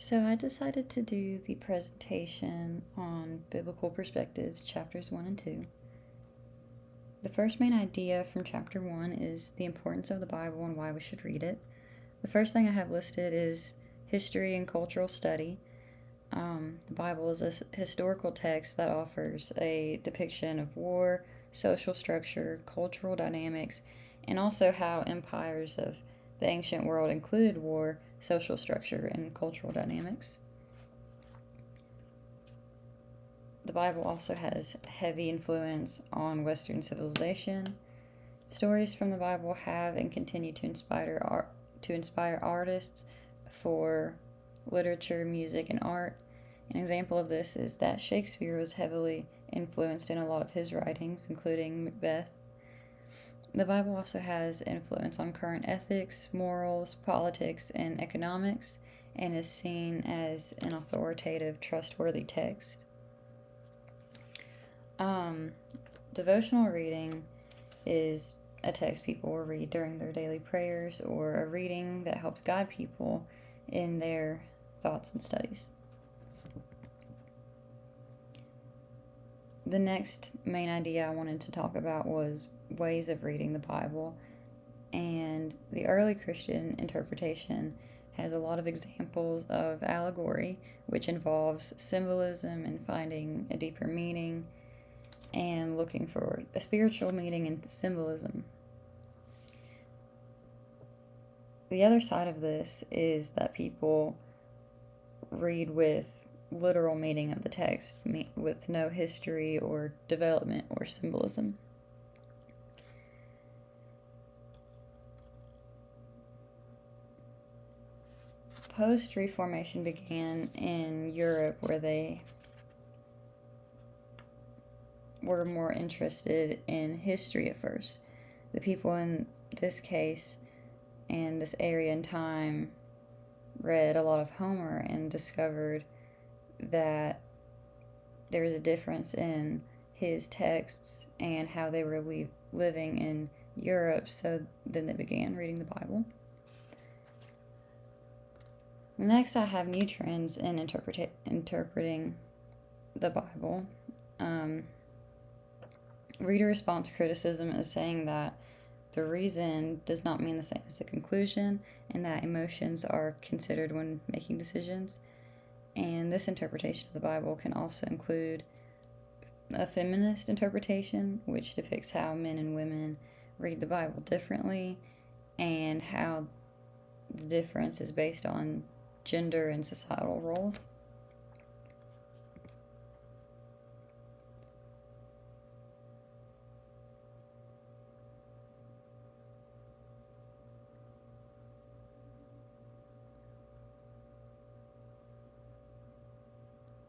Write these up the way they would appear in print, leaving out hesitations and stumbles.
So I decided to do the presentation on Biblical Perspectives, chapters 1 and 2. The first main idea from chapter 1 is the importance of the Bible and why we should read it. The first thing I have listed is history and cultural study. The Bible is a historical text that offers a depiction of war, social structure, cultural dynamics, and also how empires of the ancient world included war, social structure, and cultural dynamics. The Bible also has heavy influence on Western civilization. Stories from the Bible have and continue to inspire artists for literature, music, and art. An example of this is that Shakespeare was heavily influenced in a lot of his writings, including Macbeth. The Bible also has influence on current ethics, morals, politics, and economics, and is seen as an authoritative, trustworthy text. Devotional reading is a text people will read during their daily prayers, or a reading that helps guide people in their thoughts and studies. The next main idea I wanted to talk about was ways of reading the Bible, and the early Christian interpretation has a lot of examples of allegory, which involves symbolism and finding a deeper meaning and looking for a spiritual meaning in symbolism. The other side of this is that people read with literal meaning of the text, with no history or development or symbolism. Post-Reformation began in Europe, where they were more interested in history at first. The people in this case and this area in time read a lot of Homer and discovered that there was a difference in his texts and how they were living in Europe, so then they began reading the Bible. Next, I have new trends in interpreting the Bible. Reader response criticism is saying that the reason does not mean the same as the conclusion, and that emotions are considered when making decisions. And this interpretation of the Bible can also include a feminist interpretation, which depicts how men and women read the Bible differently, and how the difference is based on gender and societal roles.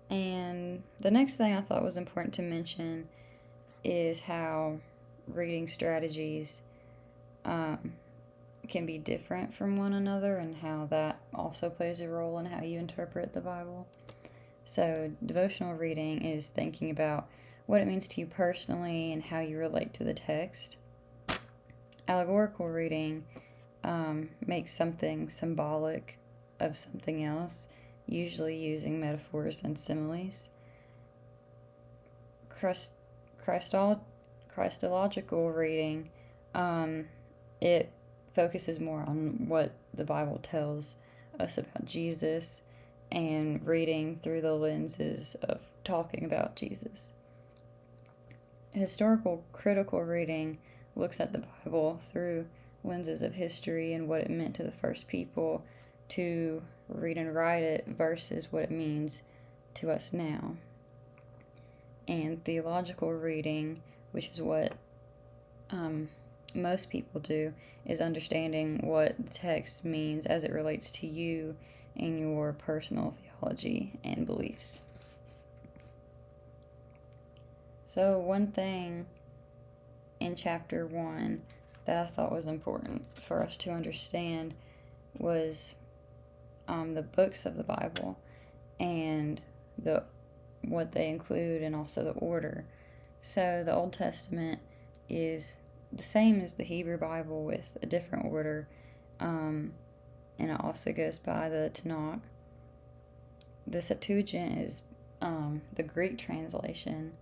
And the next thing I thought was important to mention is how reading strategies can be different from one another, and how that also plays a role in how you interpret the Bible. So, devotional reading is thinking about what it means to you personally and how you relate to the text. Allegorical reading makes something symbolic of something else, usually using metaphors and similes. Christological reading, it focuses more on what the Bible tells us about Jesus, and reading through the lenses of talking about Jesus. Historical critical reading looks at the Bible through lenses of history and what it meant to the first people to read and write it versus what it means to us now. And theological reading, which is what most people do, is understanding what the text means as it relates to you and your personal theology and beliefs. So one thing in chapter 1 that I thought was important for us to understand was the books of the Bible and what they include, and also the order. So the Old Testament is the same as the Hebrew Bible with a different order, and it also goes by the Tanakh. the Septuagint is the Greek translation,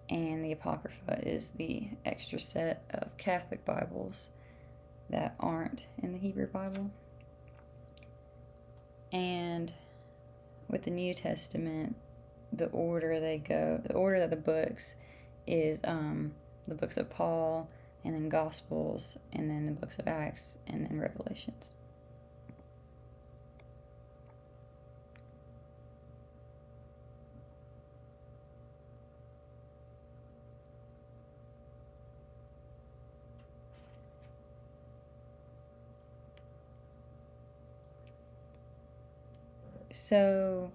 and the Apocrypha is the extra set of Catholic Bibles that aren't in the Hebrew Bible. And with the New Testament, the order that the books is the books of Paul, and then Gospels, and then the books of Acts, and then Revelations. So,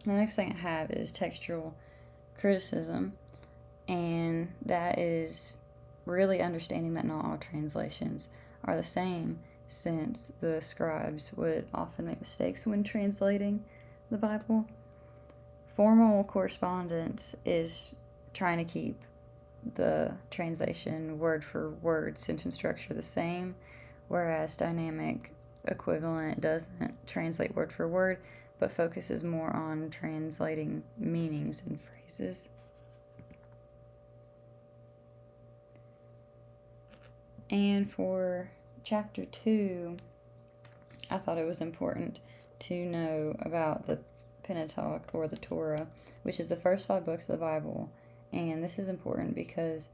the next thing I have is textual criticism, and that is really understanding that not all translations are the same, since the scribes would often make mistakes when translating the Bible. Formal correspondence is trying to keep the translation word for word sentence structure the same, whereas dynamic equivalent doesn't translate word for word but focuses more on translating meanings and phrases. And for chapter 2, I thought it was important to know about the Pentateuch, or the Torah, which is the first 5 books of the Bible. And this is important because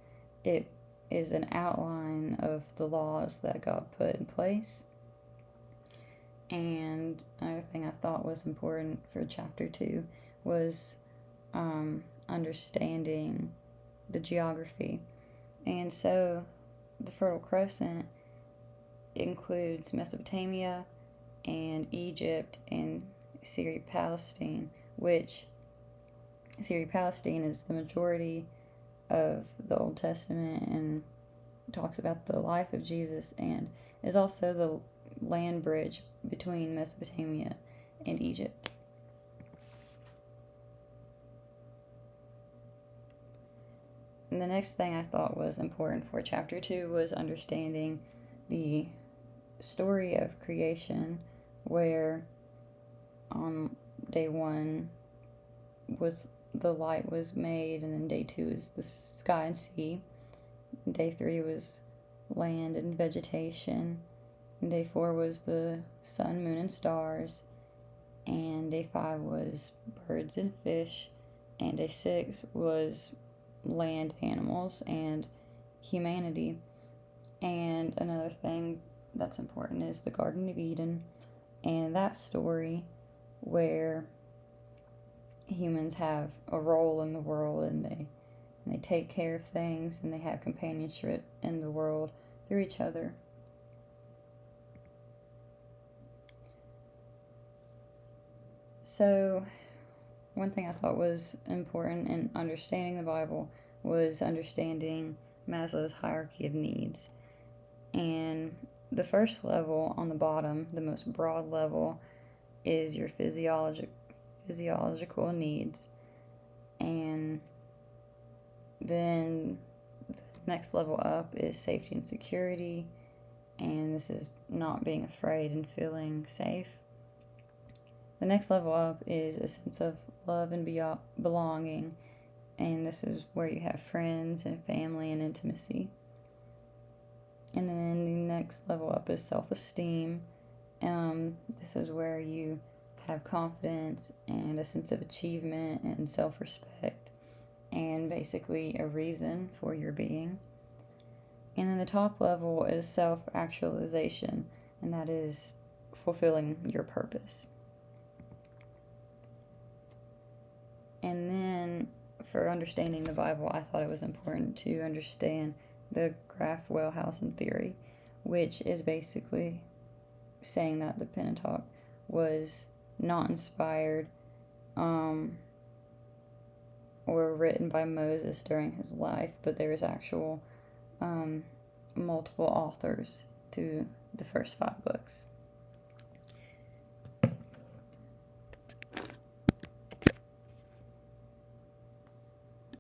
it is an outline of the laws that God put in place. And another thing I thought was important for chapter 2 was understanding the geography. And so the Fertile Crescent includes Mesopotamia and Egypt and Syria-Palestine, which Syria-Palestine is the majority of the Old Testament and talks about the life of Jesus, and is also the land bridge between Mesopotamia and Egypt. And the next thing I thought was important for chapter 2 was understanding the story of creation, where on day 1 was the light was made, and then day 2 is the sky and sea. Day 3 was land and vegetation. And day 4 was the sun, moon, and stars. And day 5 was birds and fish. And day 6 was land animals and humanity. And another thing that's important is the Garden of Eden, and that story where humans have a role in the world, and they take care of things, and they have companionship in the world through each other. So one thing I thought was important in understanding the Bible was understanding Maslow's hierarchy of needs. And the first level on the bottom, the most broad level, is your physiological needs. And then the next level up is safety and security. And this is not being afraid and feeling safe. The next level up is a sense of love and belonging. And this is where you have friends and family and intimacy. And then the next level up is self-esteem. This is where you have confidence and a sense of achievement and self-respect, and basically a reason for your being. And then the top level is self-actualization, and that is fulfilling your purpose. And then for understanding the Bible, I thought it was important to understand the Graf-Wellhausen theory, which is basically saying that the Pentateuch was not inspired or written by Moses during his life, but there is actual multiple authors to the first 5 books.